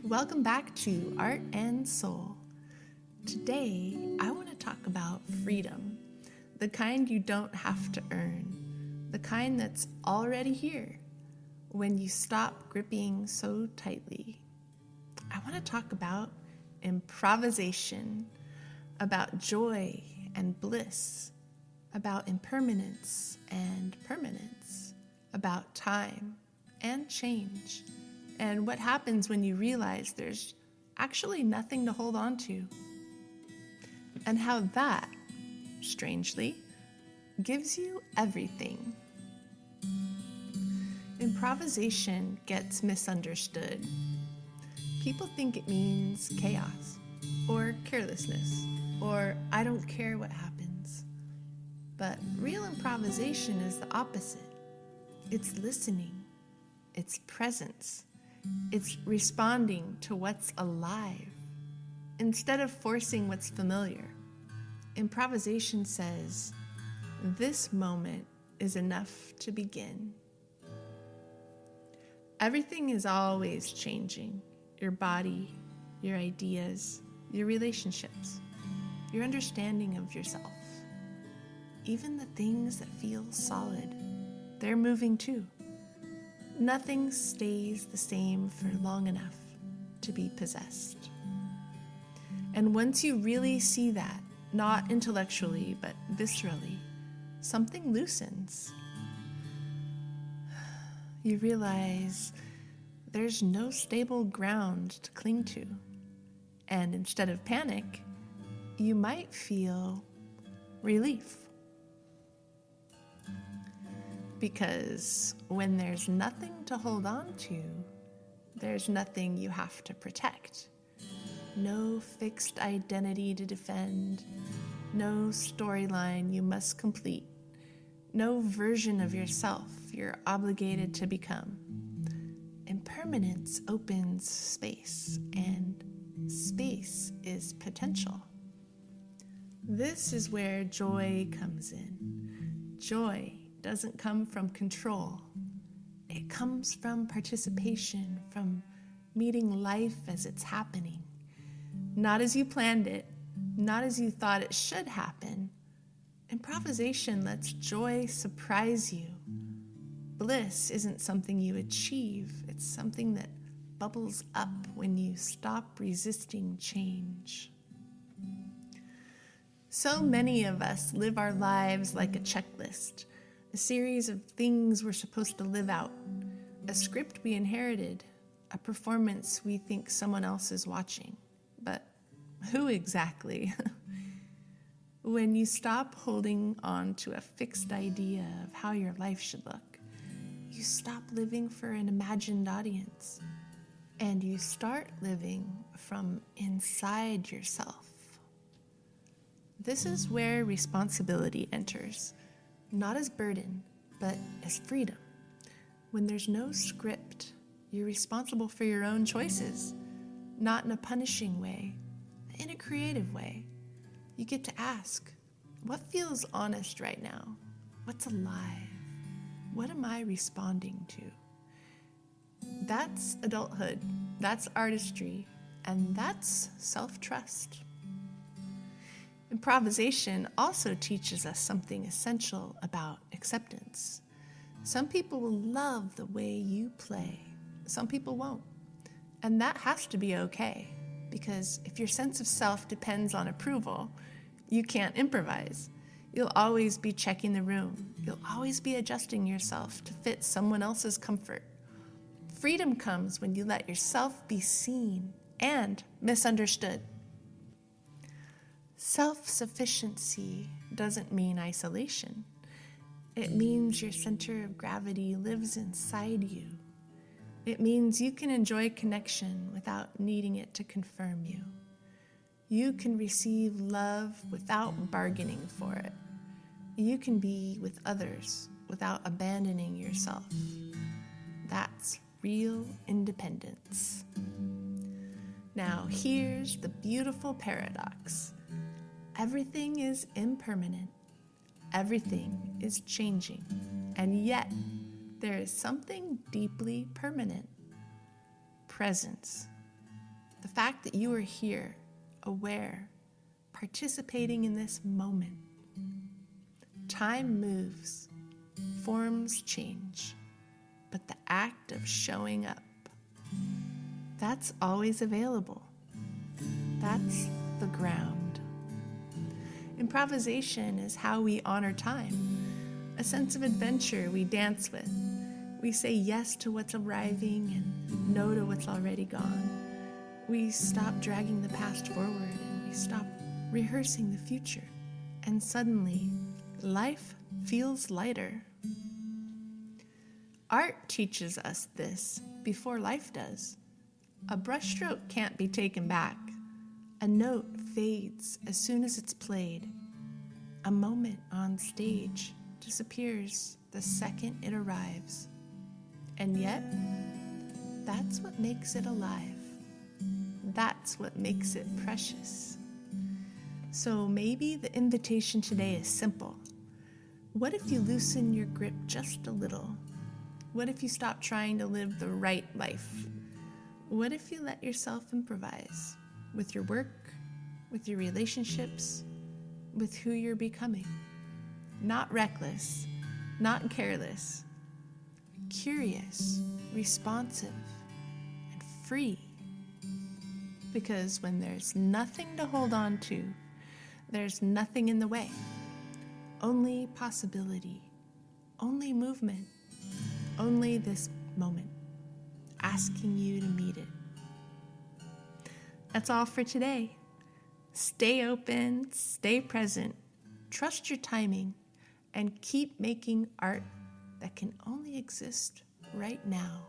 Welcome back to Art and Soul. Today, I want to talk about freedom, the kind you don't have to earn, the kind that's already here when you stop gripping so tightly. I want to talk about improvisation, about joy and bliss, about impermanence and permanence, about time and change, and what happens when you realize there's actually nothing to hold on to, and how that, strangely, gives you everything. Improvisation gets misunderstood. People think it means chaos, or carelessness, or I don't care what happens. But real improvisation is the opposite. It's listening. It's presence. It's responding to what's alive instead of forcing what's familiar. Improvisation says, this moment is enough to begin. Everything is always changing. Your body, your ideas, your relationships, your understanding of yourself. Even the things that feel solid, they're moving too. Nothing stays the same for long enough to be possessed. And once you really see that, not intellectually, but viscerally, something loosens. You realize there's no stable ground to cling to. And instead of panic, you might feel relief. Because when there's nothing to hold on to, there's nothing you have to protect. No fixed identity to defend, no storyline you must complete, no version of yourself you're obligated to become. Impermanence opens space, and space is potential. This is where joy comes in. Joy doesn't come from control. It comes from participation, from meeting life as it's happening. Not as you planned it, not as you thought it should happen. Improvisation lets joy surprise you. Bliss isn't something you achieve. It's something that bubbles up when you stop resisting change. So many of us live our lives like a checklist, a series of things we're supposed to live out, a script we inherited, a performance we think someone else is watching. But who exactly? When you stop holding on to a fixed idea of how your life should look, you stop living for an imagined audience, and you start living from inside yourself. This is where responsibility enters. Not as burden, but as freedom. When there's no script, you're responsible for your own choices, not in a punishing way, in a creative way. You get to ask, what feels honest right now? What's alive? What am I responding to? That's adulthood, that's artistry, and that's self-trust. Improvisation also teaches us something essential about acceptance. Some people will love the way you play. Some people won't. And that has to be okay, because if your sense of self depends on approval, you can't improvise. You'll always be checking the room. You'll always be adjusting yourself to fit someone else's comfort. Freedom comes when you let yourself be seen and misunderstood. Self-sufficiency doesn't mean isolation. It means your center of gravity lives inside you. It means you can enjoy connection without needing it to confirm you. You can receive love without bargaining for it. You can be with others without abandoning yourself. That's real independence. Now, here's the beautiful paradox. Everything is impermanent. Everything is changing. And yet, there is something deeply permanent. Presence. fact that you are here, aware, participating in this moment. Time moves, forms change, but the act of showing up, that's always available. That's the ground. Improvisation is how we honor time, a sense of adventure we dance with. We say yes to what's arriving and no to what's already gone. We stop dragging the past forward and we stop rehearsing the future. And suddenly, life feels lighter. Art teaches us this before life does. A brushstroke can't be taken back. A note fades as soon as it's played. A moment on stage disappears the second it arrives. And yet, that's what makes it alive. That's what makes it precious. So maybe the invitation today is simple. What if you loosen your grip just a little? What if you stop trying to live the right life? What if you let yourself improvise with your work, with your relationships, with who you're becoming? Not reckless, not careless, curious, responsive, and free. Because when there's nothing to hold on to, there's nothing in the way. Only possibility, only movement, only this moment, asking you to meet it. That's all for today. Stay open, stay present, trust your timing, and keep making art that can only exist right now.